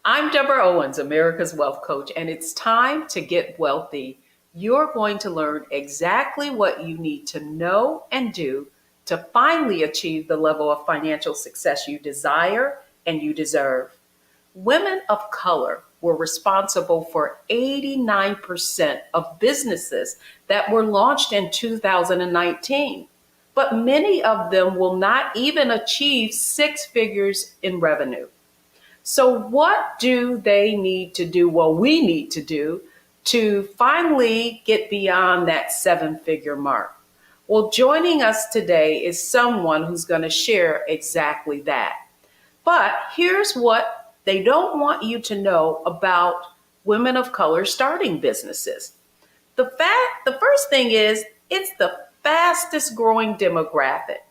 I'm Deborah Owens, America's Wealth Coach, and it's time to get wealthy. You're going to learn exactly what you need to know and do to finally achieve the level of financial success you desire and you deserve. Women of color were responsible for 89% of businesses that were launched in 2019, but many of them will not even achieve six figures in revenue. So what do they need to do? Well, we need to do to finally get beyond that seven-figure mark. Well, joining us today is someone who's going to share exactly that. But here's what they don't want you to know about women of color starting businesses. The first thing is it's the fastest growing demographic.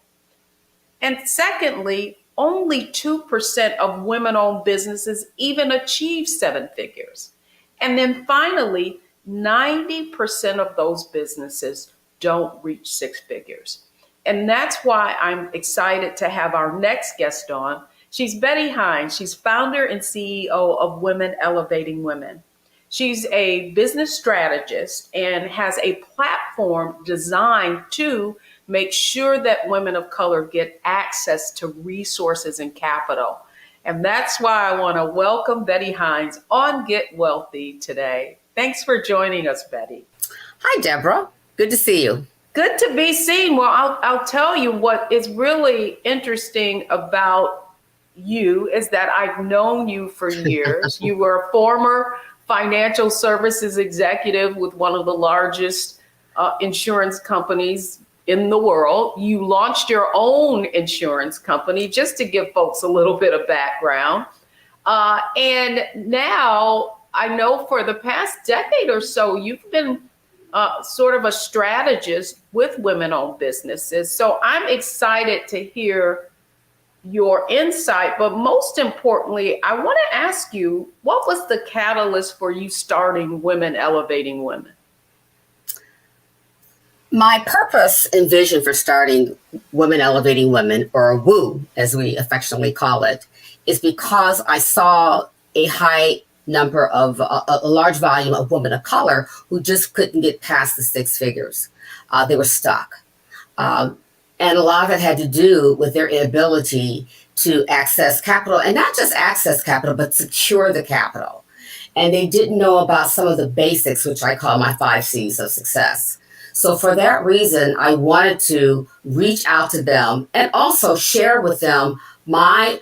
And secondly, only 2% of women-owned businesses even achieve seven figures. And then finally, 90% of those businesses don't reach six figures. And that's why I'm excited to have our next guest on. She's Betty Hines. She's founder and CEO of Women Elevating Women. She's a business strategist and has a platform designed to make sure that women of color get access to resources and capital. And that's why I want to welcome Betty Hines on Get Wealthy today. Thanks for joining us, Betty. Hi, Deborah. Good to see you. Good to be seen. Well, I'll tell you what is really interesting about you is that I've known you for years. You were a former financial services executive with one of the largest insurance companies in the world. You launched your own insurance company, just to give folks a little bit of background. And now I know for the past decade or so, you've been sort of a strategist with women-owned businesses. So I'm excited to hear your insight. But most importantly, I want to ask you, what was the catalyst for you starting Women Elevating Women? My purpose and vision for starting Women Elevating Women, or WOO, as we affectionately call it, is because I saw a high number of a large volume of women of color who just couldn't get past the six figures. They were stuck. And a lot of it had to do with their inability to access capital, and not just access capital, but secure the capital. And they didn't know about some of the basics, which I call my 5 C's of success. So for that reason, I wanted to reach out to them and also share with them my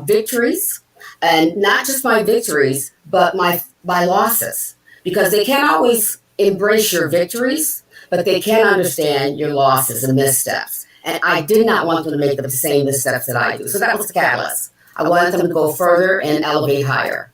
victories, and not just my victories, but my losses, because they can't always embrace your victories, but they can understand your losses and missteps. And I did not want them to make the same missteps that I do. So that was the catalyst. I wanted them to go further and elevate higher.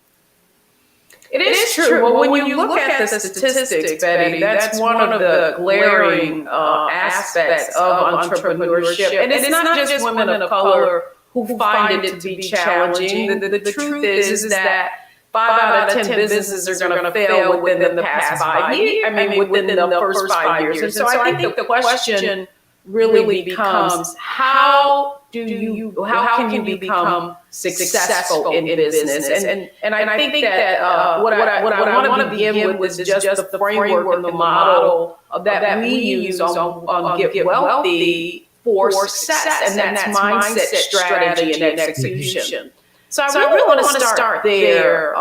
It is true. Well, when you look at the statistics, Betty, that's one of the glaring aspects of entrepreneurship. And it's not just women of color who find it to be challenging. The truth is that 5 out of 10 businesses are going to fail within the past 5 years. I mean, within the first 5 years. And so I think the question really becomes, how can you become successful in business? And I think that what I want to begin with is just the framework and the model that we use on Get Wealthy for success, and that's mindset, strategy, and execution. So I really want to start there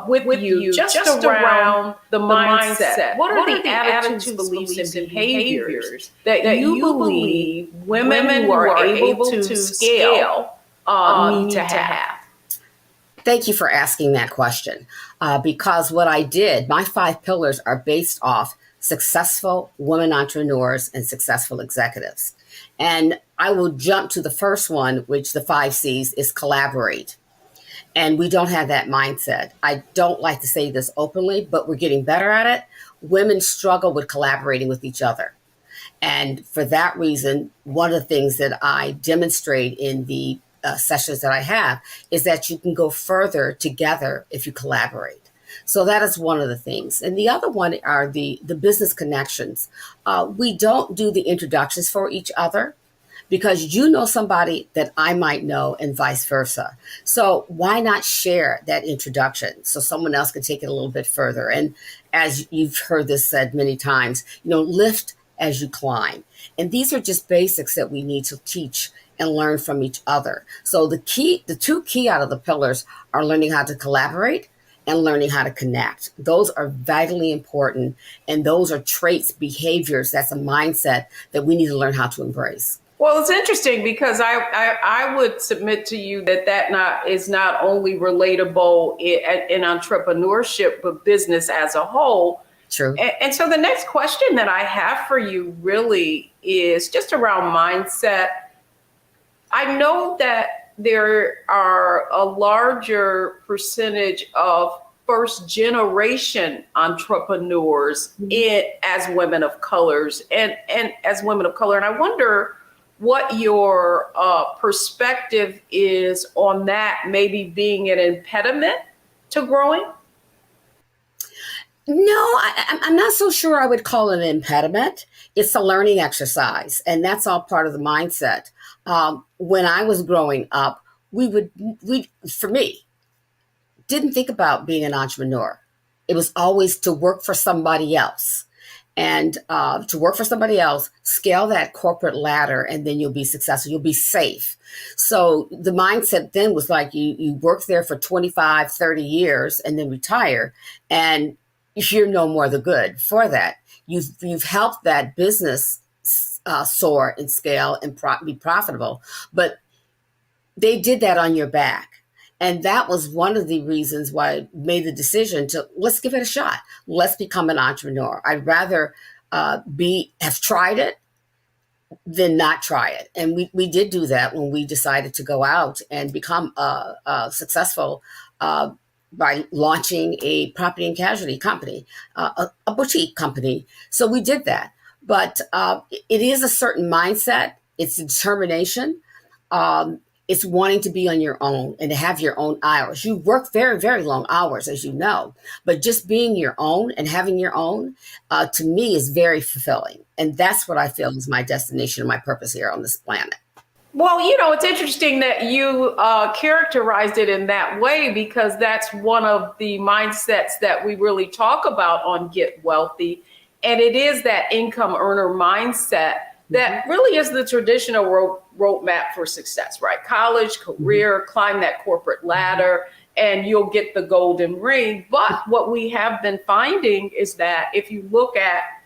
with you, just around the mindset. What are the attitudes, beliefs, and behaviors that you believe women who are able to scale need to have? Thank you for asking that question, because what I did, my 5 pillars are based off successful women entrepreneurs and successful executives. And I will jump to the first one, which the 5 C's is collaborate. And we don't have that mindset. I don't like to say this openly, but we're getting better at it. Women struggle with collaborating with each other. And for that reason, one of the things that I demonstrate in the sessions that I have is that you can go further together if you collaborate. So that is one of the things. And the other one are the business connections. We don't do the introductions for each other because you know somebody that I might know and vice versa. So why not share that introduction so someone else can take it a little bit further? And as you've heard this said many times, lift as you climb. And these are just basics that we need to teach and learn from each other. So the 2 key out of the pillars are learning how to collaborate and learning how to connect. Those are vitally important. And those are traits, behaviors. That's a mindset that we need to learn how to embrace. Well, it's interesting because I would submit to you that is not only relatable in entrepreneurship, but business as a whole. True. And so the next question that I have for you really is just around mindset. I know that there are a larger percentage of first generation entrepreneurs as women of colors and as women of color. And I wonder what your perspective is on that, maybe being an impediment to growing. No, I'm not so sure I would call it an impediment. It's a learning exercise, and that's all part of the mindset. When I was growing up, we for me, didn't think about being an entrepreneur. It was always to work for somebody else. And to work for somebody else, scale that corporate ladder, and then you'll be successful. You'll be safe. So the mindset then was like you work there for 25, 30 years and then retire, and you're no more the good for that. You've helped that business soar and scale and be profitable, but they did that on your back. And that was one of the reasons why I made the decision to let's give it a shot. Let's become an entrepreneur. I'd rather have tried it than not try it. And we did do that when we decided to go out and become successful by launching a property and casualty company, a boutique company. So we did that. But it is a certain mindset. It's determination. It's wanting to be on your own and to have your own hours. You work very, very long hours, as you know, but just being your own and having your own, to me, is very fulfilling. And that's what I feel is my destination and my purpose here on this planet. Well, it's interesting that you characterized it in that way, because that's one of the mindsets that we really talk about on Get Wealthy. And it is that income earner mindset that really is the traditional roadmap for success, right? College, career, climb that corporate ladder, and you'll get the golden ring. But what we have been finding is that if you look at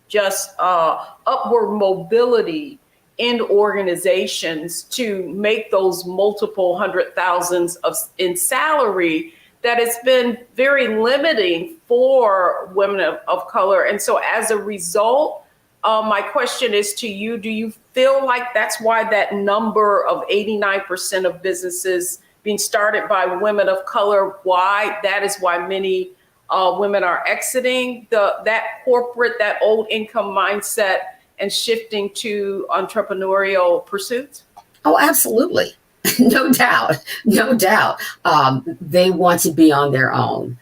just upward mobility in organizations to make those multiple hundred thousands in salary, that it's been very limiting for women of color. And so as a result, my question is to you, do you feel like that's why that number of 89% of businesses being started by women of color, that is why many women are exiting that corporate, that old income mindset and shifting to entrepreneurial pursuits? Oh, absolutely. No doubt, no doubt. They want to be on their own.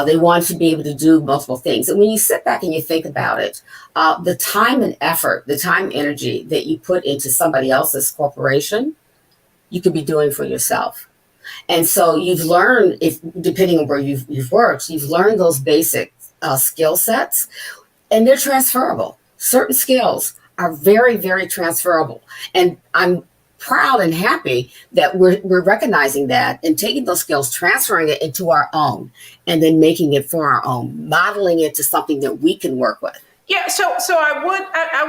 They want to be able to do multiple things. And when you sit back and you think about it, the time and effort, the time energy that you put into somebody else's corporation, you could be doing for yourself. And so you've learned, if depending on where you've worked, you've learned those basic skill sets, and they're transferable. Certain skills are very, very transferable. And I'm proud and happy that we're recognizing that and taking those skills, transferring it into our own, and then making it for our own, modeling it to something that we can work with. Yeah, so I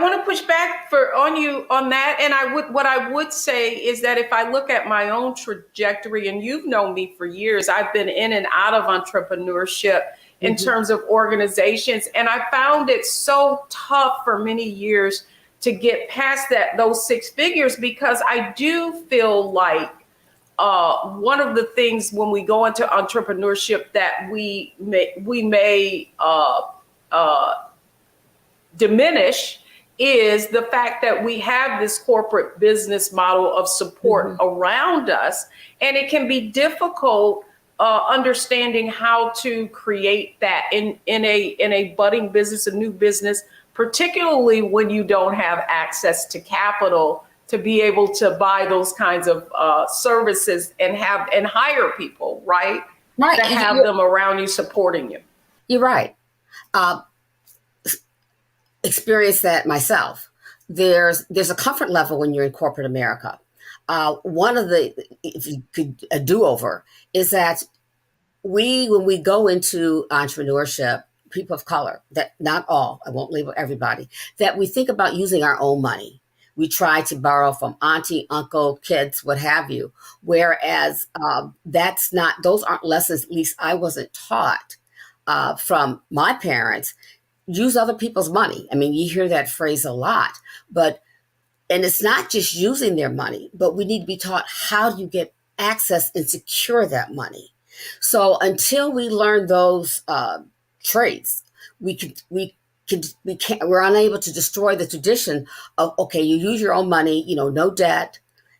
want to push back on you on that, and what I would say is that if I look at my own trajectory, and you've known me for years, I've been in and out of entrepreneurship in terms of organizations, and I found it so tough for many years to get past those six figures, because I do feel like one of the things when we go into entrepreneurship that we may diminish is the fact that we have this corporate business model of support around us, and it can be difficult understanding how to create that in a budding business, a new business, particularly when you don't have access to capital to be able to buy those kinds of services and hire people, right? Right. To have them around you supporting you. You're right. Experience that myself. There's a comfort level when you're in corporate America. One of the, if you could, a do-over is that when we go into entrepreneurship, people of color, that not all, I won't label everybody, that we think about using our own money. We try to borrow from auntie, uncle, kids, what have you. Whereas those aren't lessons, at least I wasn't taught from my parents. Use other people's money. I mean, you hear that phrase a lot, and it's not just using their money, but we need to be taught how do you get access and secure that money. So until we learn those traits, we're unable to destroy the tradition of, okay, you use your own money, no debt,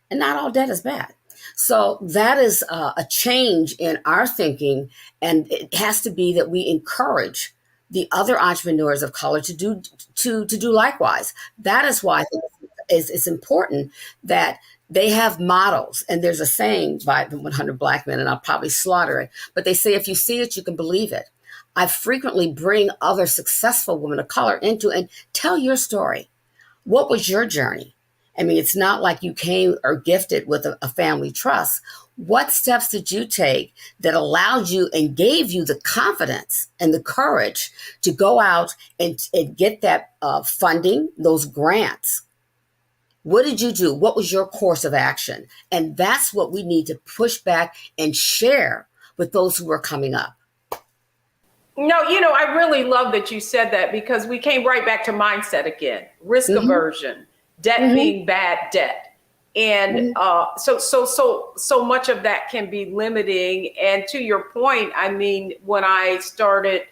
and not all debt is bad. So that is a change in our thinking, and it has to be that we encourage the other entrepreneurs of color to do likewise. That is why it's important that they have models. And there's a saying by the 100 Black Men, and I'll probably slaughter it, but they say, if you see it, you can believe it. I frequently bring other successful women of color into and tell your story. What was your journey? I mean, it's not like you came or gifted with a family trust. What steps did you take that allowed you and gave you the confidence and the courage to go out and get that funding, those grants? What did you do? What was your course of action? And that's what we need to push back and share with those who are coming up. No, I really love that you said that, because we came right back to mindset again, risk aversion, debt being bad debt. And so much of that can be limiting. And to your point, I mean, when I started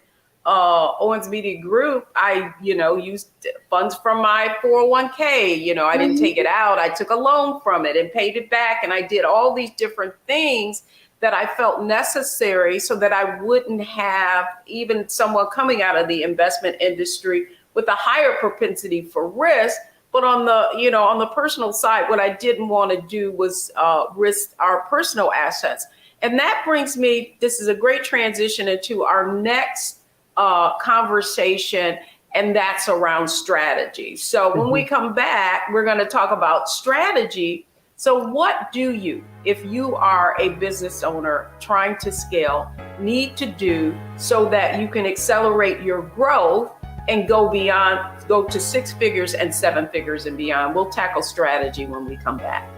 Owens Media Group, I, used funds from my 401k. I didn't take it out. I took a loan from it and paid it back. And I did all these different things that I felt necessary so that I wouldn't have even someone coming out of the investment industry with a higher propensity for risk. But on the personal side, what I didn't want to do was risk our personal assets. And that brings me, this is a great transition into our next conversation, and that's around strategy. So when we come back, we're going to talk about strategy. So what do you, if you are a business owner trying to scale, need to do so that you can accelerate your growth and go to six figures and seven figures and beyond? We'll tackle strategy when we come back.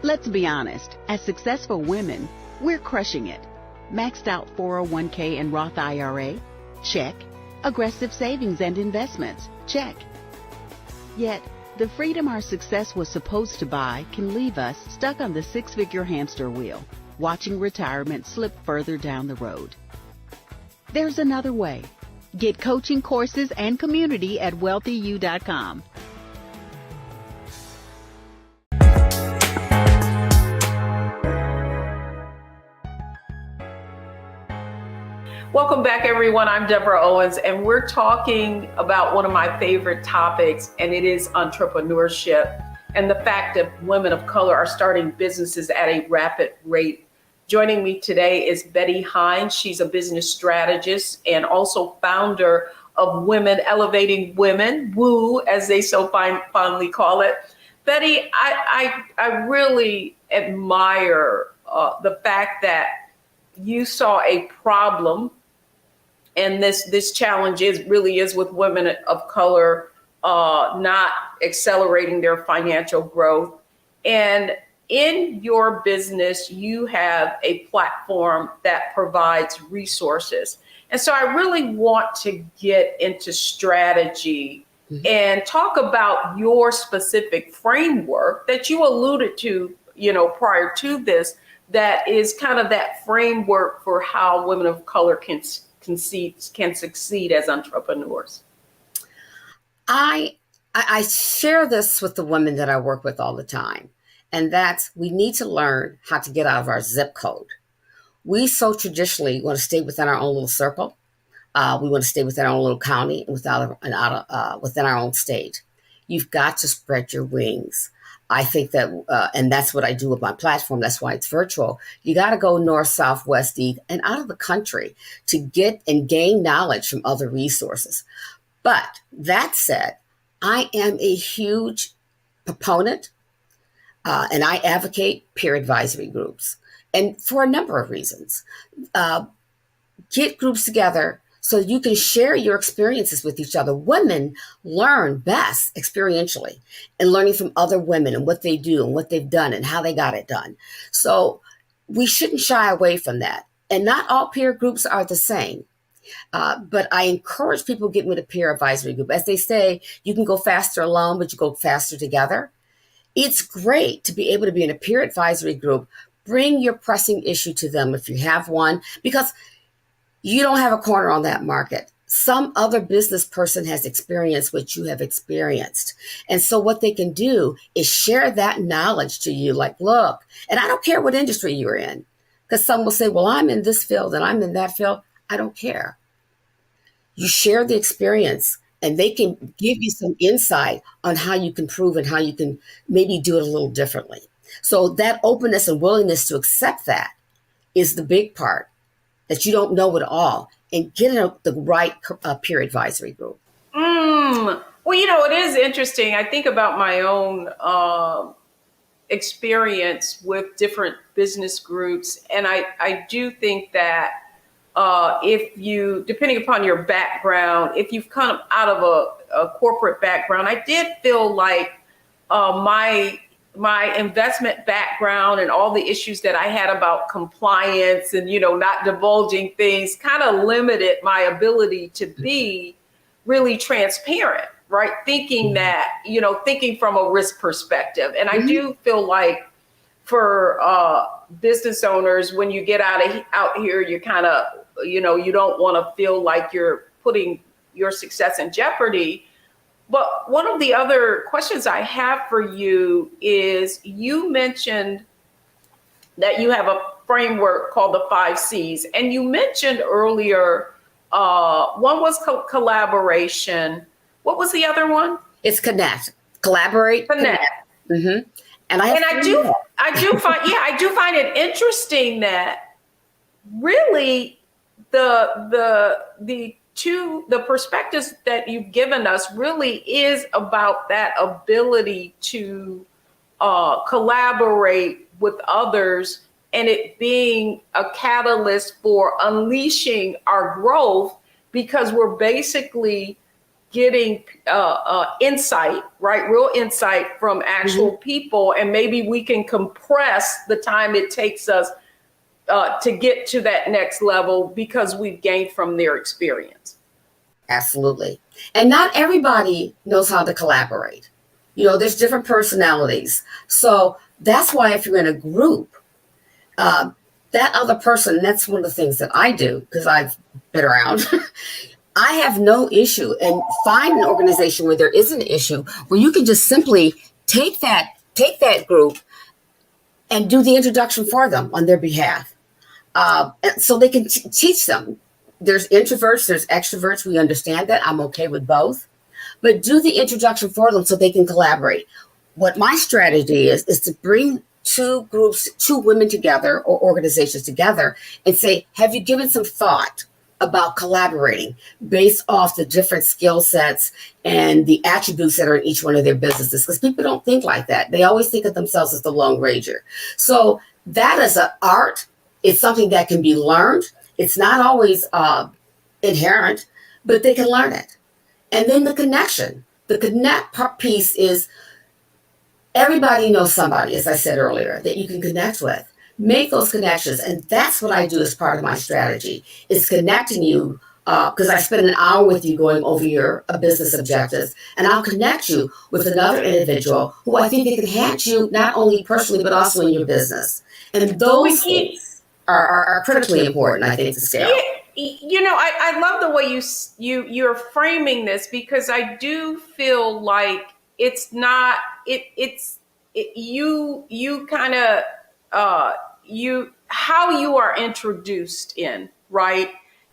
Let's be honest, as successful women, we're crushing it. Maxed out 401k and Roth IRA? Check. Aggressive savings and investments? Check. Yet, the freedom our success was supposed to buy can leave us stuck on the six-figure hamster wheel, watching retirement slip further down the road. There's another way. Get coaching courses and community at wealthyu.com. Welcome back, everyone. I'm Deborah Owens, and we're talking about one of my favorite topics, and it is entrepreneurship and the fact that women of color are starting businesses at a rapid rate. Joining me today is Betty Hines. She's a business strategist and also founder of Women Elevating Women, WOO, as they so fondly call it. Betty, I really admire the fact that you saw a problem, and this challenge really is with women of color not accelerating their financial growth. And in your business, you have a platform that provides resources. And so I really want to get into strategy and talk about your specific framework that you alluded to, prior to this, that is kind of that framework for how women of color can succeed as entrepreneurs. I share this with the women that I work with all the time, and that's we need to learn how to get out of our zip code. We so traditionally want to stay within our own little circle. We want to stay within our own little county and within our own state. You've got to spread your wings. I think that, and that's what I do with my platform. That's why it's virtual. You got to go north, south, west, east, and out of the country to get and gain knowledge from other resources. But that said, I am a huge proponent and I advocate peer advisory groups, and for a number of reasons. Get groups together so you can share your experiences with each other. Women learn best experientially and learning from other women and what they do and what they've done and how they got it done. So we shouldn't shy away from that. And not all peer groups are the same. But I encourage people to get with a peer advisory group. As they say, you can go faster alone, but you go faster together. It's great to be able to be in a peer advisory group. Bring your pressing issue to them if you have one, because you don't have a corner on that market. Some other business person has experienced what you have experienced. And so what they can do is share that knowledge to you. Like, look, and I don't care what industry you're in, because some will say, well, I'm in this field and I'm in that field. I don't care. You share the experience and they can give you some insight on how you can prove and how you can maybe do it a little differently. So that openness and willingness to accept that is the big part, that you don't know it all, and get in the right peer advisory group. Well, it is interesting. I think about my own experience with different business groups. And I do think that if you, depending upon your background, if you've come out of a corporate background, I did feel like my investment background and all the issues that I had about compliance and, not divulging things kind of limited my ability to be really transparent, right? Thinking that, thinking from a risk perspective. And I do feel like for business owners, when you get out here, you kind of, you don't want to feel like you're putting your success in jeopardy. But one of the other questions I have for you is, you mentioned that you have a framework called the 5 C's. And you mentioned earlier, one was collaboration. What was the other one? It's connect, collaborate, connect. Mm-hmm. And I do find it interesting that really the perspectives that you've given us really is about that ability to collaborate with others, and it being a catalyst for unleashing our growth, because we're basically getting insight, right? Real insight from actual people. And maybe we can compress the time it takes us to get to that next level because we've gained from their experience. Absolutely. And not everybody knows how to collaborate. There's different personalities. So that's why if you're in a group, that other person, that's one of the things that I do because I've been around. I have no issue, and find an organization where there is an issue where you can just simply take that group and do the introduction for them on their behalf, so they can teach them. There's introverts, there's extroverts. We understand that. I'm okay with both, but do the introduction for them so they can collaborate. What my strategy is to bring two women together or organizations together and say, have you given some thought about collaborating based off the different skill sets and the attributes that are in each one of their businesses? Because people don't think like that. They always think of themselves as the Lone Ranger. So that is an art. It's something that can be learned. It's not always inherent, but they can learn it. And then the connection. The connect piece is everybody knows somebody, as I said earlier, that you can connect with. Make those connections. And that's what I do as part of my strategy, is connecting you, because I spend an hour with you going over your business objectives, and I'll connect you with another individual who I think can enhance you not only personally, but also in your business. And those things are critically important, I think, to scale. Yeah, I love the way you're framing this, because I do feel like it's not you kind of how you are introduced in, right,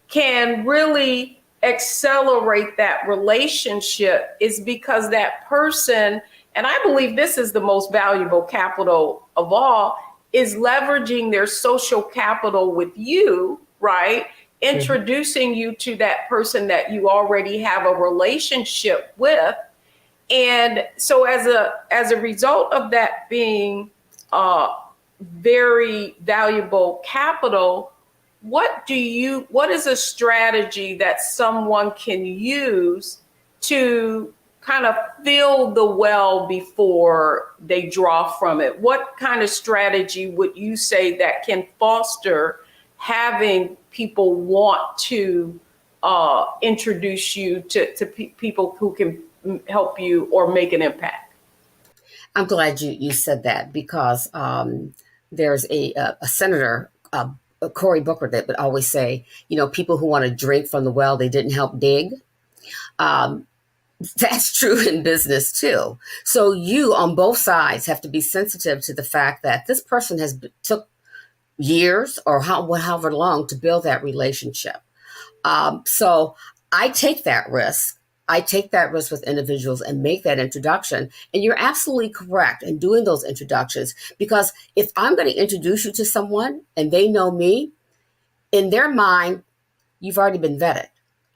can really accelerate that relationship, is because that person, and I believe this is the most valuable capital of all, is leveraging their social capital with you, right? Introducing you to that person that you already have a relationship with. And so as a result of that being very valuable capital, what is a strategy that someone can use to kind of fill the well before they draw from it? What kind of strategy would you say that can foster having people want to introduce you to people who can help you or make an impact? I'm glad you said that, because there's a senator, Cory Booker, that would always say, people who want to drink from the well they didn't help dig. That's true in business too. So you on both sides have to be sensitive to the fact that this person took years or however long to build that relationship. So I take that risk. I take that risk with individuals and make that introduction. And you're absolutely correct in doing those introductions, because if I'm going to introduce you to someone and they know me, in their mind, you've already been vetted.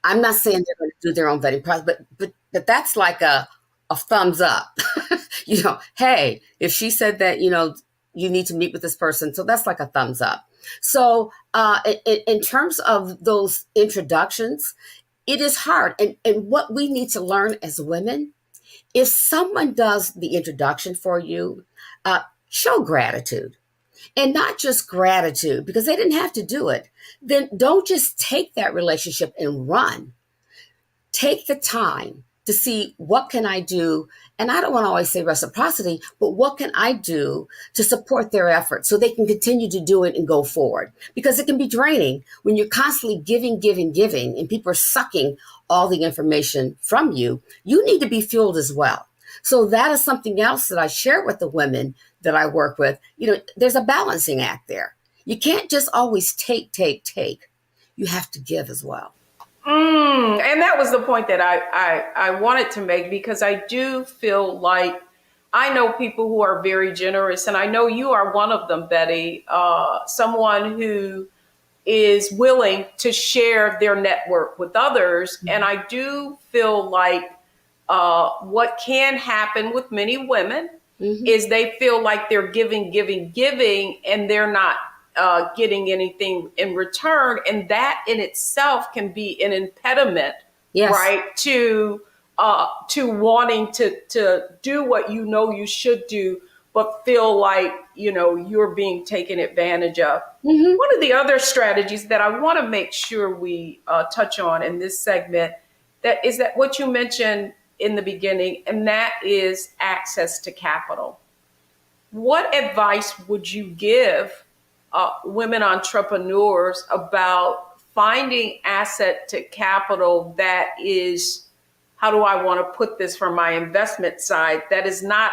I'm not saying they're going to do their own vetting process, but that's like a thumbs up. Hey, if she said that, you need to meet with this person. So that's like a thumbs up. So in terms of those introductions, it is hard. And what we need to learn as women, if someone does the introduction for you, show gratitude. And not just gratitude because they didn't have to do it. Then don't just take that relationship and run. Take the time to see, what can I do? And I don't want to always say reciprocity, but what can I do to support their efforts so they can continue to do it and go forward? Because it can be draining when you're constantly giving, and people are sucking all the information from you. You need to be fueled as well. So that is something else that I share with the women that I work with. There's a balancing act there. You can't just always take. You have to give as well. And that was the point that I wanted to make, because I do feel like I know people who are very generous, and I know you are one of them, Betty, someone who is willing to share their network with others. Mm-hmm. And I do feel like what can happen with many women mm-hmm. is they feel like they're giving, and they're not getting anything in return. And that in itself can be an impediment, yes. right, to wanting to do what you should do, but feel like, you're being taken advantage of. Mm-hmm. One of the other strategies that I want to make sure we touch on in this segment, that is that what you mentioned in the beginning, and that is access to capital. What advice would you give women entrepreneurs about finding asset to capital that is, how do I want to put this from my investment side, that is not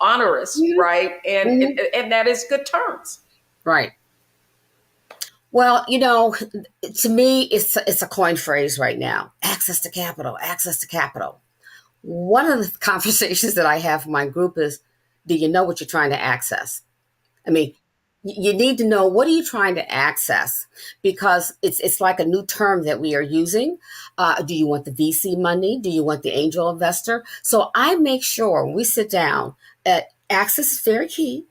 onerous, right? And that is good terms. Right. Well, to me, it's a coin phrase right now. Access to capital, access to capital. One of the conversations that I have with my group is, do you know what you're trying to access? I mean, you need to know, what are you trying to access? Because it's like a new term that we are using. Do you want the VC money? Do you want the angel investor? So I make sure when we sit down, access is very key,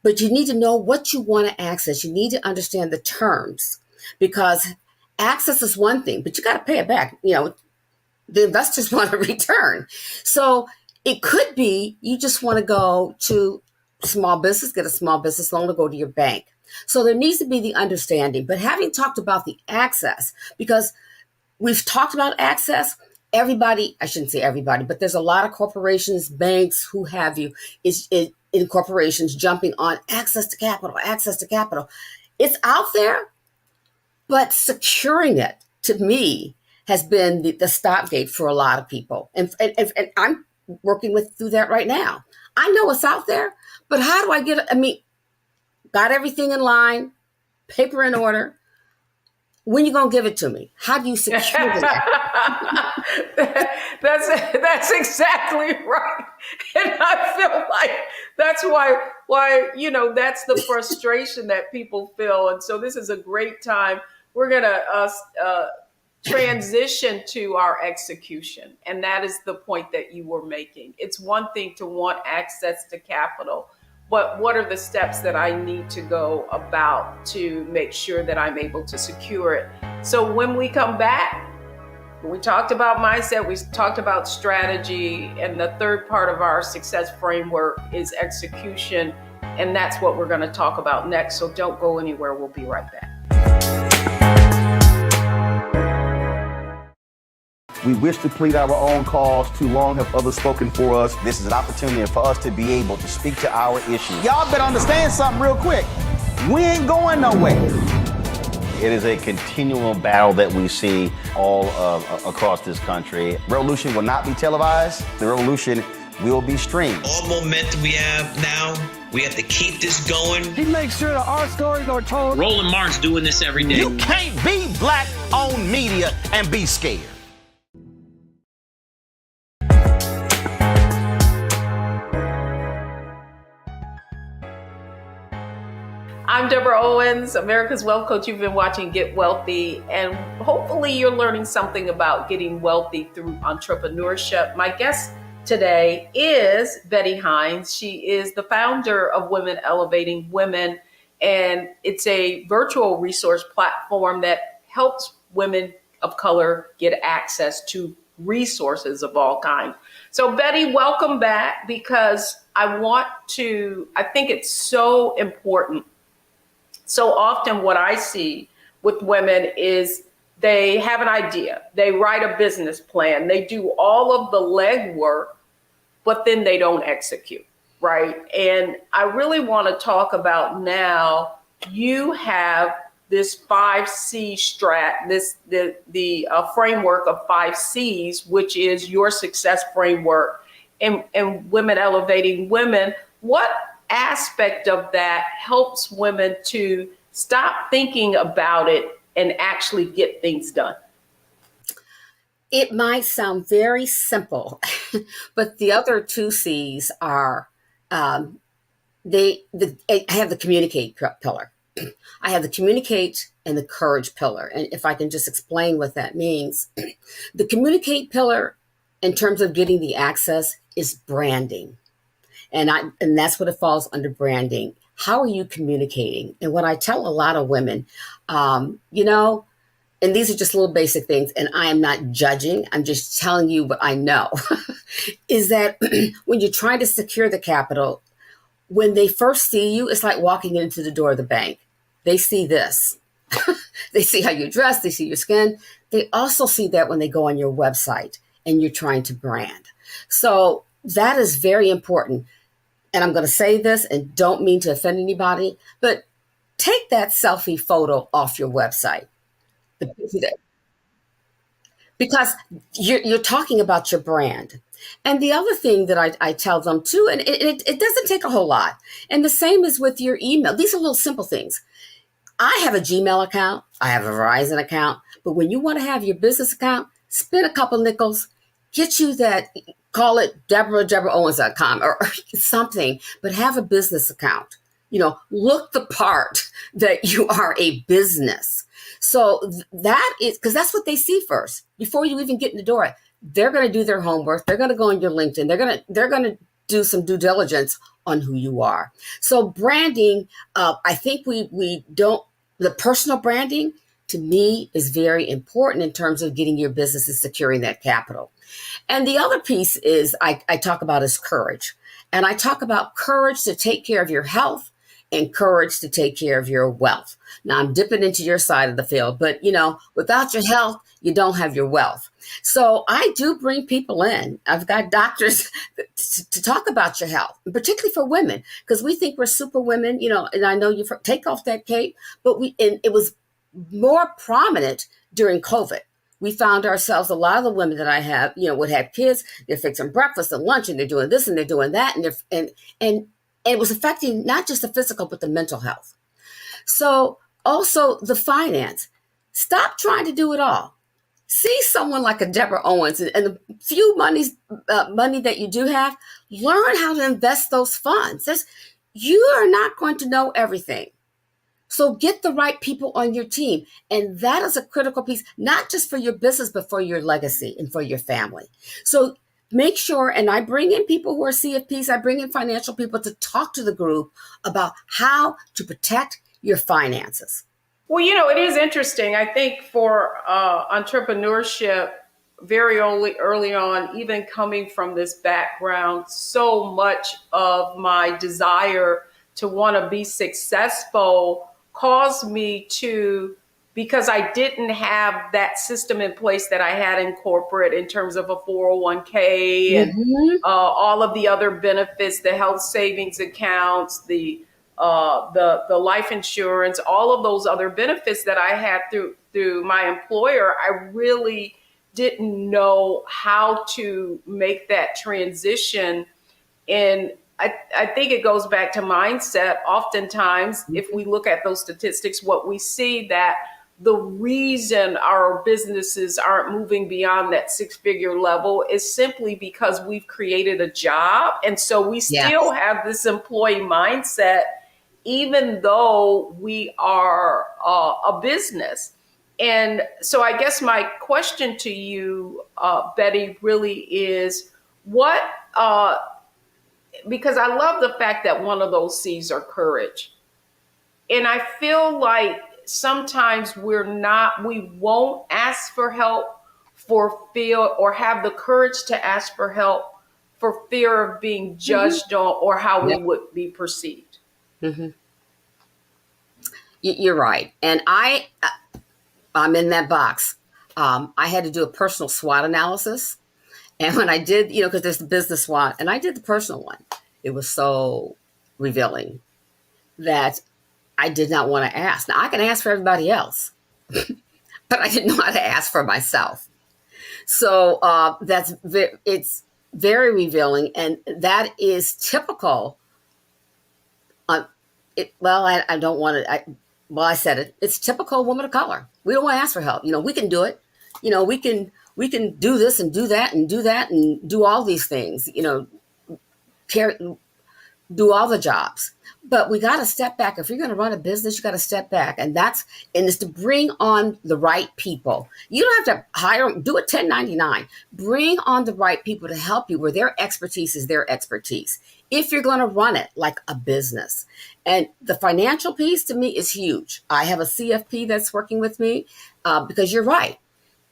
but you need to know what you want to access. You need to understand the terms, because access is one thing, but you got to pay it back. The investors want a return. So it could be you just want to go to small business, get a small business loan, to go to your bank. So there needs to be the understanding. But having talked about the access, because we've talked about access, everybody, I shouldn't say everybody, but there's a lot of corporations, banks, who have you, in corporations jumping on access to capital, access to capital. It's out there, but securing it, to me, has been the stopgate for a lot of people. And I'm working through that right now. I know it's out there, but how do I get it? I mean, got everything in line, paper in order. When you gonna give it to me? How do you secure that? That's exactly right. And I feel like that's why that's the frustration that people feel. And so this is a great time. We're gonna transition to our execution. And that is the point that you were making. It's one thing to want access to capital, but what are the steps that I need to go about to make sure that I'm able to secure it? So when we come back, we talked about mindset, we talked about strategy, and the third part of our success framework is execution. And that's what we're going to talk about next. So don't go anywhere. We'll be right back. We wish to plead our own cause. Too long have others spoken for us. This is an opportunity for us to be able to speak to our issues. Y'all better understand something real quick. We ain't going nowhere. It is a continual battle that we see all across this country. Revolution will not be televised. The revolution will be streamed. All momentum we have now, we have to keep this going. He makes sure that our stories are told. Roland Martin's doing this every day. You can't be black-owned media and be scared. I'm Deborah Owens, America's Wealth Coach. You've been watching Get Wealthy, and hopefully you're learning something about getting wealthy through entrepreneurship. My guest today is Betty Hines. She is the founder of Women Elevating Women, and it's a virtual resource platform that helps women of color get access to resources of all kinds. So Betty, welcome back, because I think it's so important. So often what I see with women is they have an idea, they write a business plan, they do all of the legwork, but then they don't execute, right? And I really want to talk about now, you have this 5C strat, the framework of 5 C's, which is your success framework and Women Elevating Women. What aspect of that helps women to stop thinking about it and actually get things done? It might sound very simple, but the other 2 C's are, I have the communicate pillar. I have the communicate and the courage pillar. And if I can just explain what that means, the communicate pillar, in terms of getting the access, is branding. And that's what it falls under, branding. How are you communicating? And what I tell a lot of women, and these are just little basic things, and I am not judging, I'm just telling you what I know, is that when you're trying to secure the capital, when they first see you, it's like walking into the door of the bank. They see this. They see how you dress, they see your skin. They also see that when they go on your website and you're trying to brand. So that is very important. And I'm going to say this and don't mean to offend anybody, but take that selfie photo off your website. Because you're talking about your brand. And the other thing that I tell them too, and it doesn't take a whole lot. And the same is with your email. These are little simple things. I have a Gmail account. I have a Verizon account. But when you want to have your business account, spend a couple nickels, get you that, call it DeborahOwens.com or something, but have a business account. Look the part that you are a business. So that is, because that's what they see first before you even get in the door. They're going to do their homework. They're going to go on your LinkedIn. They're going to do some due diligence on who you are. So branding, I think we don't. The personal branding to me is very important in terms of getting your business and securing that capital. And the other piece is I talk about is courage, and I talk about courage to take care of your health and courage to take care of your wealth. Now I'm dipping into your side of the field, but without your health, you don't have your wealth. So I do bring people in. I've got doctors to talk about your health, particularly for women, because we think we're super women, and I know you take off that cape, but it was more prominent during COVID. We found ourselves, a lot of the women that I have, would have kids, they're fixing breakfast and lunch and they're doing this and they're doing that. And it was affecting not just the physical, but the mental health. So also the finance. Stop trying to do it all. See someone like a Deborah Owens and the few money that you do have, learn how to invest those funds. You are not going to know everything. So get the right people on your team. And that is a critical piece, not just for your business, but for your legacy and for your family. So make sure, and I bring in people who are CFPs, I bring in financial people to talk to the group about how to protect your finances. Well, it is interesting. I think for entrepreneurship, very early on, even coming from this background, so much of my desire to want to be successful caused me to, because I didn't have that system in place that I had in corporate in terms of a 401k and all of the other benefits, the health savings accounts, the life insurance, all of those other benefits that I had through my employer. I really didn't know how to make that transition. And I think it goes back to mindset. Oftentimes, if we look at those statistics, what we see that the reason our businesses aren't moving beyond that 6-figure level is simply because we've created a job. And so we still have this employee mindset, even though we are a business. And so I guess my question to you, Betty, really is what, because I love the fact that one of those C's are courage. And I feel like sometimes we won't ask for help for fear, or have the courage to ask for help for fear of being judged on or how we would be perceived. Mm-hmm. You're right. And I'm in that box. I had to do a personal SWOT analysis. And when I did, because there's the business SWOT, and I did the personal one, it was so revealing that I did not want to ask. Now, I can ask for everybody else, but I didn't know how to ask for myself. So it's very revealing, and that is typical. I don't want to. I said it. It's typical woman of color. We don't want to ask for help. We can do it. We can do this and do that and do that and do all these things. Do all the jobs. But we got to step back. If you're going to run a business, you got to step back. And it's to bring on the right people. You don't have to hire them, do a 1099. Bring on the right people to help you where their expertise is their expertise. If you're going to run it like a business. And the financial piece to me is huge. I have a CFP that's working with me because you're right.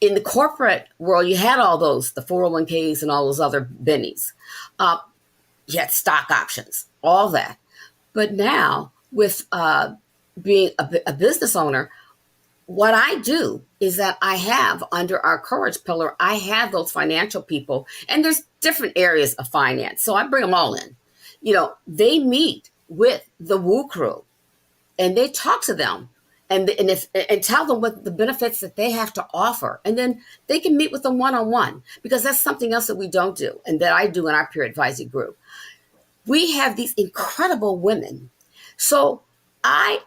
In the corporate world, you had all those, the 401ks and all those other bennies. You had stock options, all that. But now with being a business owner, what I do is that I have under our courage pillar, I have those financial people, and there's different areas of finance. So I bring them all in. They meet with the Woo crew and they talk to them and tell them what the benefits that they have to offer. And then they can meet with them one-on-one, because that's something else that we don't do and that I do in our peer advisory group. We have these incredible women. So I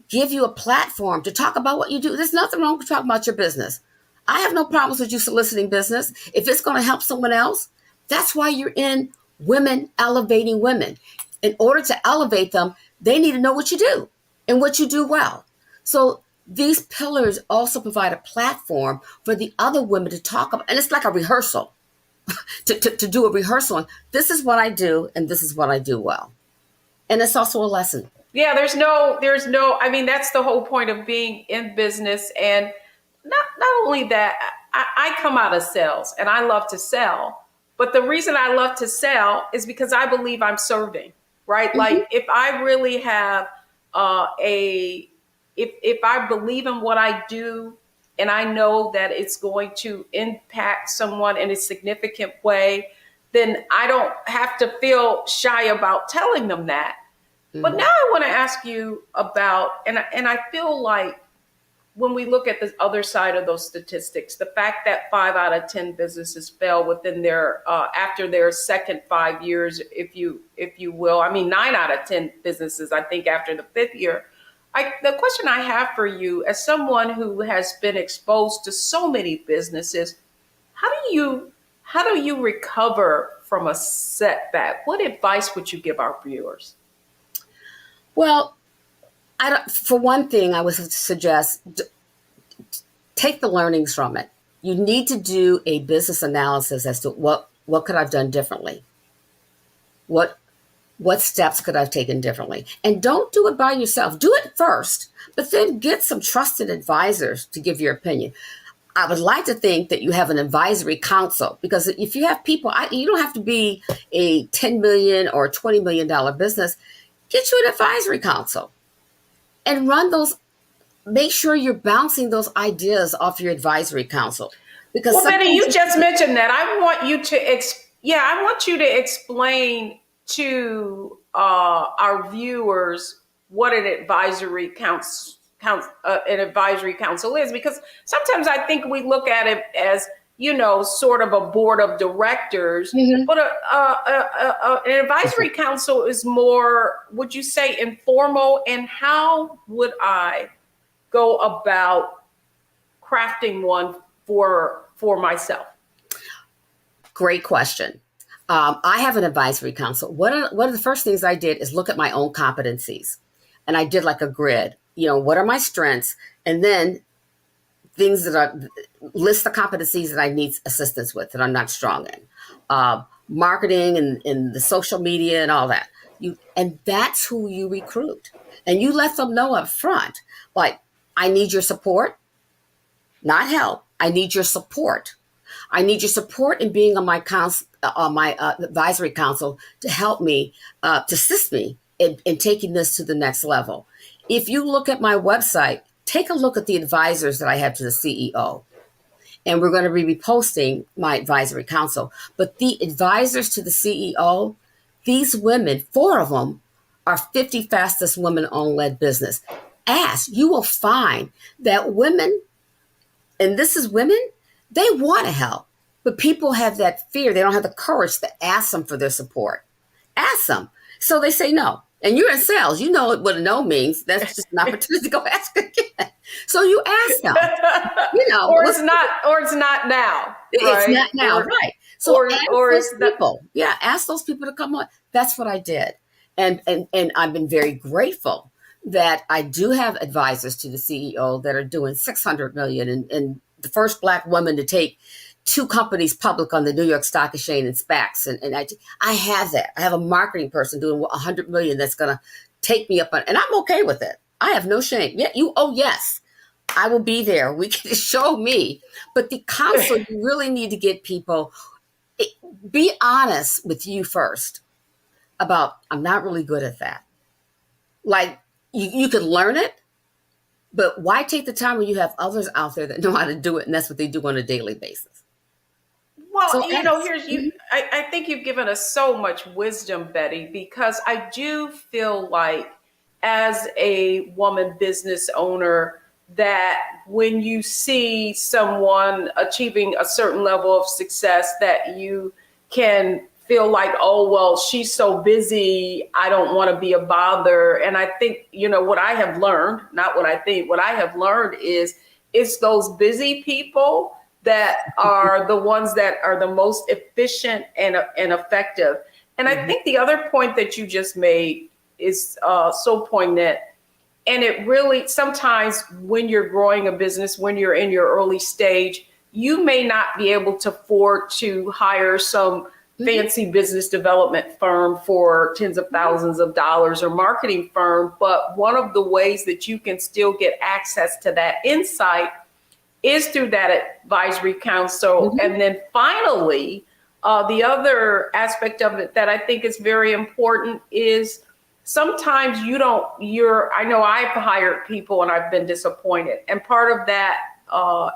give you a platform to talk about what you do. There's nothing wrong with talking about your business. I have no problems with you soliciting business. If it's going to help someone else, that's why you're in Women Elevating Women. In order to elevate them, they need to know what you do and what you do well. So these pillars also provide a platform for the other women to talk about. And it's like a rehearsal, to do a rehearsal. This is what I do, and this is what I do well. And it's also a lesson. Yeah, I mean, that's the whole point of being in business. And not only that, I come out of sales and I love to sell. But the reason I love to sell is because I believe I'm serving, right? Mm-hmm. Like if I really have if I believe in what I do and I know that it's going to impact someone in a significant way, then I don't have to feel shy about telling them that. Mm-hmm. But now I want to ask you about, and I feel like when we look at the other side of those statistics, the fact that 5 out of 10 businesses fail within their after their second 5 years, if you will. I mean, 9 out of 10 businesses, I think, after the 5th year. The question I have for you, as someone who has been exposed to so many businesses, how do you recover from a setback? What advice would you give our viewers? Well, for one thing, I would suggest take the learnings from it. You need to do a business analysis as to what could I have done differently? What steps could I have taken differently? And don't do it by yourself. Do it first, but then get some trusted advisors to give your opinion. I would like to think that you have an advisory council, because if you have people, you don't have to be a $10 million or $20 million business. Get you an advisory council and run those. Make sure you're bouncing those ideas off your advisory council. Because Betty, you just mentioned that. I want you to explain to our viewers what an advisory council is, because sometimes I think we look at it as, sort of a board of directors, mm-hmm. but an advisory council is more, would you say, informal? And how would I go about crafting one for myself? Great question. I have an advisory council. One of the first things I did is look at my own competencies. And I did like a grid. What are my strengths? And then things list the competencies that I need assistance with, that I'm not strong in. Marketing and the social media and all that. And that's who you recruit. And you let them know up front, like, I need your support, not help. I need your support. I need your support in being on my advisory council to help me, to assist me in taking this to the next level. If you look at my website, take a look at the advisors that I have to the CEO. And we're going to be reposting my advisory council. But the advisors to the CEO, these women, 4 of them, are 50 fastest women-owned led business. You will find that women, and this is women, they want to help, but people have that fear. They don't have the courage to ask them for their support. Ask them. So they say no. And you're in sales. You know what a no means. That's just an opportunity to go ask again. So you ask them. Or it's not now. It's right? not now, right. So ask those people. Yeah, ask those people to come on. That's what I did. And I've been very grateful that I do have advisors to the CEO that are doing $600 million and the first Black woman to take 2 companies public on the New York Stock Exchange and SPACs. And I have that. I have a marketing person doing $100 million that's going to take me up on, and I'm okay with it. I have no shame. Yeah, yes, I will be there. We can show me. But the council, you really need to get people, be honest with you first about, I'm not really good at that. Like, you could learn it, but why take the time when you have others out there that know how to do it, and that's what they do on a daily basis? Well, so I think you've given us so much wisdom, Betty, because I do feel like as a woman business owner that when you see someone achieving a certain level of success that you can feel like, oh, well, she's so busy, I don't want to be a bother. And I think, what I have learned, not what I think, what I have learned is it's those busy people that are the ones that are the most efficient and effective. And I think the other point that you just made is so poignant. And it really, sometimes when you're growing a business, when you're in your early stage, you may not be able to afford to hire some fancy business development firm for tens of thousands of dollars or marketing firm. But one of the ways that you can still get access to that insight is through that advisory council. And then finally, the other aspect of it that I think is very important is sometimes I know I've hired people and I've been disappointed. And part of that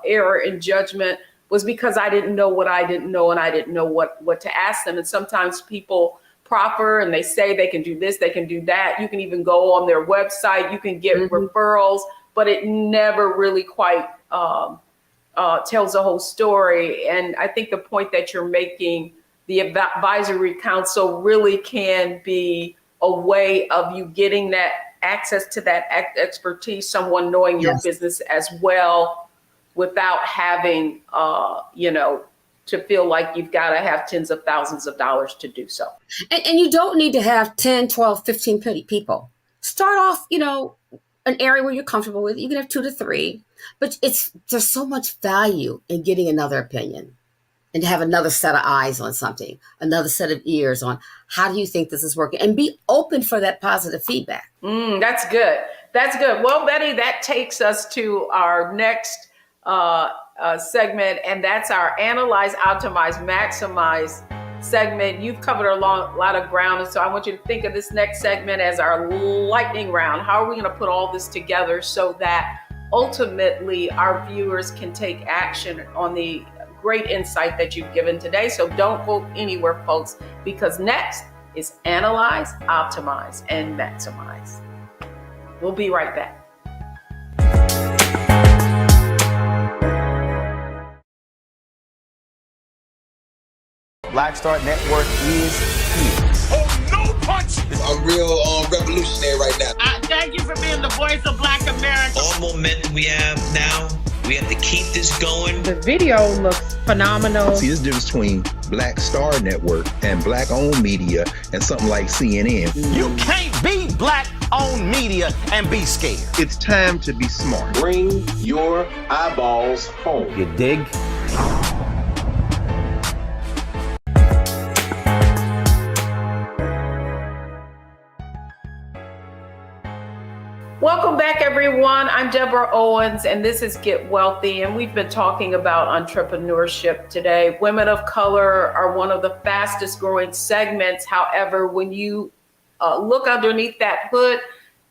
error in judgment was because I didn't know what I didn't know and I didn't know what to ask them. And sometimes people proffer and they say they can do this, they can do that. You can even go on their website, you can get referrals, but it never really quite tells the whole story. And I think the point that you're making, the advisory council really can be a way of you getting that access to that expertise, someone knowing your business as well, without having, to feel like you've got to have tens of thousands of dollars to do so. And you don't need to have 10, 12, 15 people. Start off, an area where you're comfortable with. You can have 2 to 3, but there's so much value in getting another opinion and to have another set of eyes on something, another set of ears on how do you think this is working, and be open for that positive feedback. That's good. That's good. Well, Betty, that takes us to our next segment, and that's our Analyze, Optimize, Maximize segment. You've covered a lot of ground, and so I want you to think of this next segment as our lightning round. How are we going to put all this together so that ultimately our viewers can take action on the great insight that you've given today? So don't go anywhere, folks, because next is Analyze, Optimize, and Maximize. We'll be right back. Black Star Network is here. Oh, no punch! I'm real revolutionary right now. Thank you for being the voice of Black America. All momentum we have now, we have to keep this going. The video looks phenomenal. See, there's a difference between Black Star Network and Black-owned media and something like CNN. You can't be Black-owned media and be scared. It's time to be smart. Bring your eyeballs home. You dig? Welcome back, everyone. I'm Deborah Owens, and this is Get Wealthy, and we've been talking about entrepreneurship today. Women of color are one of the fastest growing segments. However, when you look underneath that hood,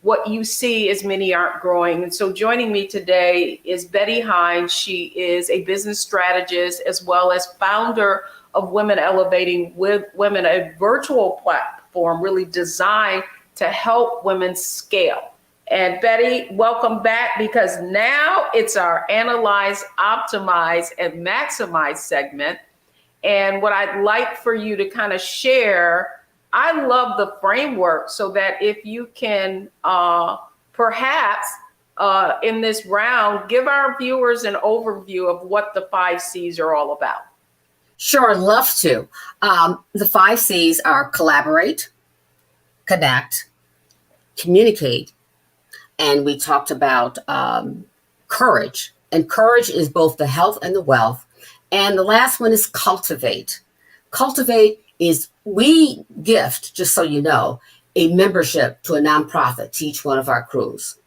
what you see is many aren't growing. And so joining me today is Betty Hines. She is a business strategist as well as founder of Women Elevating with Women, a virtual platform really designed to help women scale. And Betty, welcome back, because now it's our Analyze, Optimize, and Maximize segment. And what I'd like for you to kind of share, I love the framework, so that if you can perhaps in this round, give our viewers an overview of what the 5 C's are all about. Sure, love to. The 5 C's are collaborate, connect, communicate, and we talked about courage. And courage is both the health and the wealth. And the last one is cultivate. Cultivate is we gift, just so you know, a membership to a nonprofit to each one of our crews.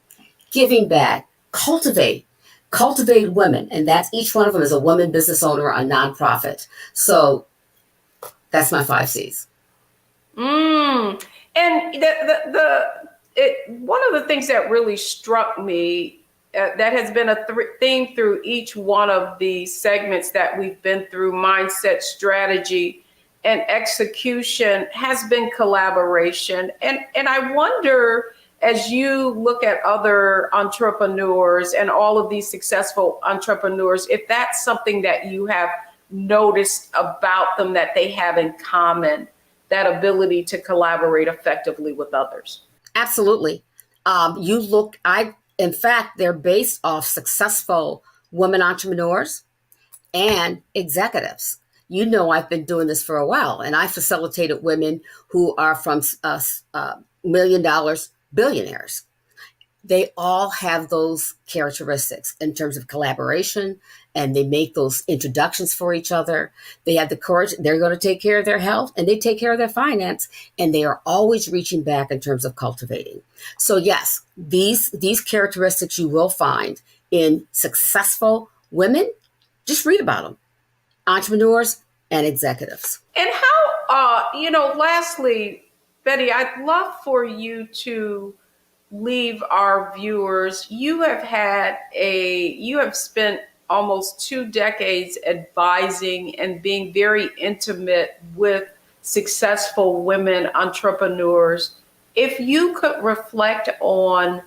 Giving back, cultivate women. And that's each one of them is a woman business owner, a nonprofit. So that's my 5 C's. And one of the things that really struck me that has been a theme through each one of the segments that we've been through, mindset, strategy, and execution, has been collaboration. And I wonder, as you look at other entrepreneurs and all of these successful entrepreneurs, if that's something that you have noticed about them that they have in common, that ability to collaborate effectively with others. Absolutely. In fact, they're based off successful women entrepreneurs and executives. You know, I've been doing this for a while, and I facilitated women who are from $1 million billionaires. They all have those characteristics in terms of collaboration, and they make those introductions for each other. They have the courage. They're going to take care of their health, and they take care of their finance, and they are always reaching back in terms of cultivating. So yes, these characteristics you will find in successful women. Just read about them. Entrepreneurs and executives. And lastly, Betty, I'd love for you to leave our viewers. You have spent almost 2 decades advising and being very intimate with successful women entrepreneurs. If you could reflect on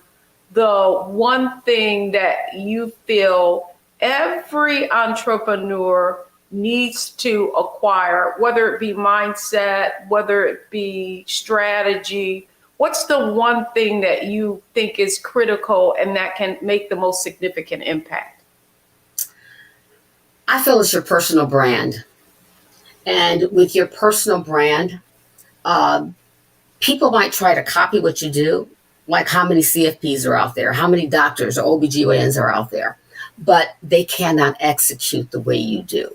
the one thing that you feel every entrepreneur needs to acquire, whether it be mindset, whether it be strategy, what's the one thing that you think is critical and that can make the most significant impact? I feel it's your personal brand. And with your personal brand, people might try to copy what you do, like how many CFPs are out there, how many doctors or OBGYNs are out there, but they cannot execute the way you do.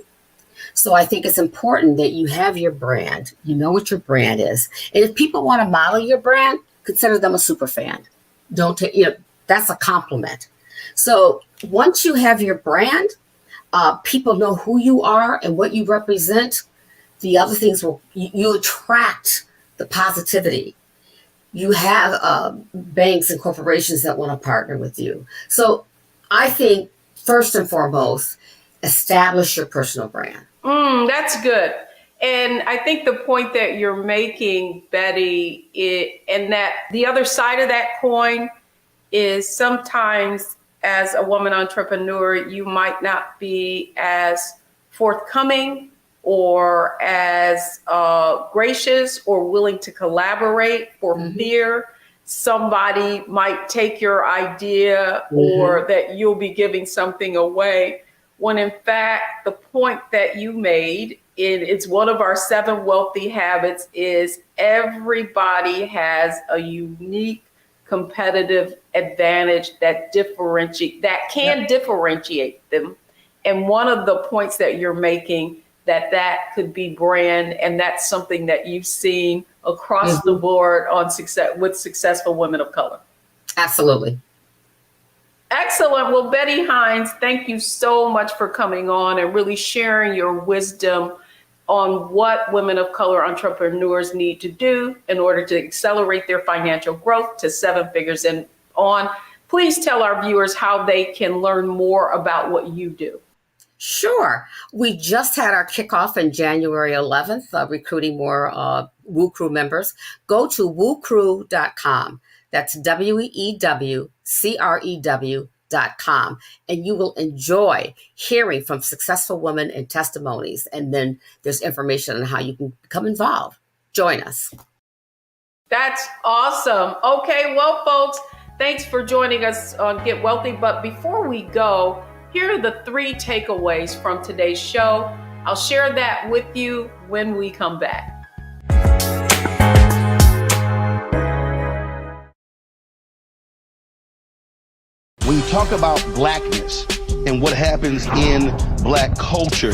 So I think it's important that you have your brand, you know what your brand is. And if people want to model your brand, consider them a super fan. That's a compliment. So once you have your brand, people know who you are and what you represent. The other things you attract the positivity. You have banks and corporations that want to partner with you. So I think first and foremost, establish your personal brand. That's good. And I think the point that you're making, Betty, and that the other side of that coin is sometimes as a woman entrepreneur, you might not be as forthcoming or as gracious or willing to collaborate for fear somebody might take your idea or that you'll be giving something away. When in fact, the point that you made, it's one of our 7 wealthy habits, is everybody has a unique competitive advantage that can differentiate them. And one of the points that you're making, that could be brand, and that's something that you've seen across the board with successful women of color. Absolutely. Excellent. Well, Betty Hines, thank you so much for coming on and really sharing your wisdom on what women of color entrepreneurs need to do in order to accelerate their financial growth to 7 figures and on. Please tell our viewers how they can learn more about what you do. Sure. We just had our kickoff on January 11th, recruiting more Woo Crew members. Go to woocrew.com. That's WEWCREW.com. And you will enjoy hearing from successful women and testimonies. And then there's information on how you can become involved. Join us. That's awesome. Okay, well, folks, thanks for joining us on Get Wealthy. But before we go, here are the 3 takeaways from today's show. I'll share that with you when we come back. When you talk about blackness and what happens in black culture,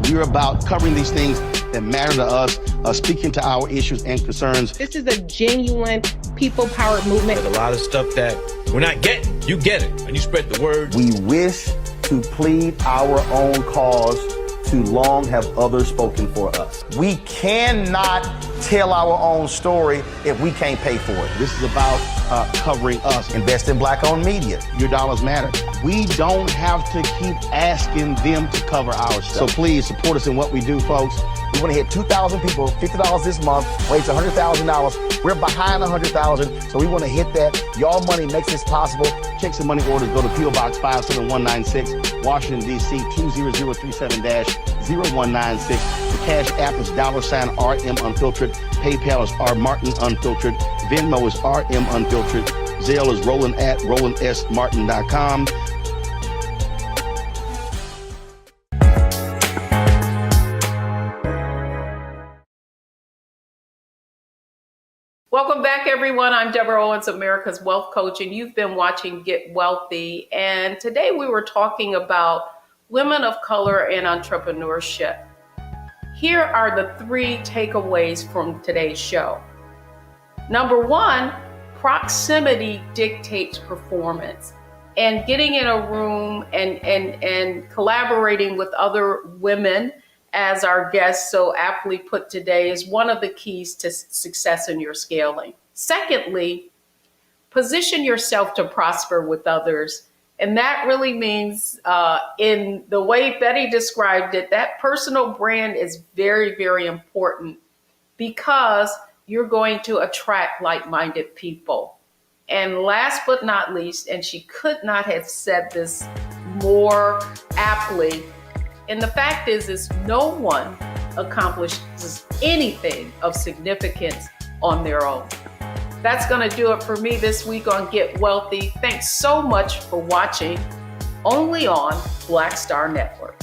we're about covering these things that matter to us, speaking to our issues and concerns. This is a genuine people-powered movement. There's a lot of stuff that we're not getting. You get it, and you spread the word. We wish to plead our own cause. Too long have others spoken for us. We cannot tell our own story if we can't pay for it. This is about covering us. Invest in Black-owned media. Your dollars matter. We don't have to keep asking them to cover our stuff. So please support us in what we do, folks. We We want to hit 2,000 people, $50 this month, raise $100,000. We're behind $100,000, so we want to hit that. Y'all money makes this possible. Check some money orders. Go to P.O. Box 57196, Washington, D.C. 20037-0196. The Cash App is $RM Unfiltered. PayPal is R Martin Unfiltered. Venmo is RM Unfiltered. Zelle is Roland at RolandSMartin.com. Welcome back, everyone. I'm Deborah Owens, America's Wealth Coach, and you've been watching Get Wealthy. And today we were talking about women of color and entrepreneurship. Here are the 3 takeaways from today's show. Number 1, proximity dictates performance. And getting in a room and collaborating with other women, as our guest so aptly put today, is one of the keys to success in your scaling. Secondly, position yourself to prosper with others. And that really means, in the way Betty described it, that personal brand is very, very important because you're going to attract like-minded people. And last but not least, and she could not have said this more aptly, and the fact is no one accomplishes anything of significance on their own. That's going to do it for me this week on Get Wealthy. Thanks so much for watching, only on Black Star Network.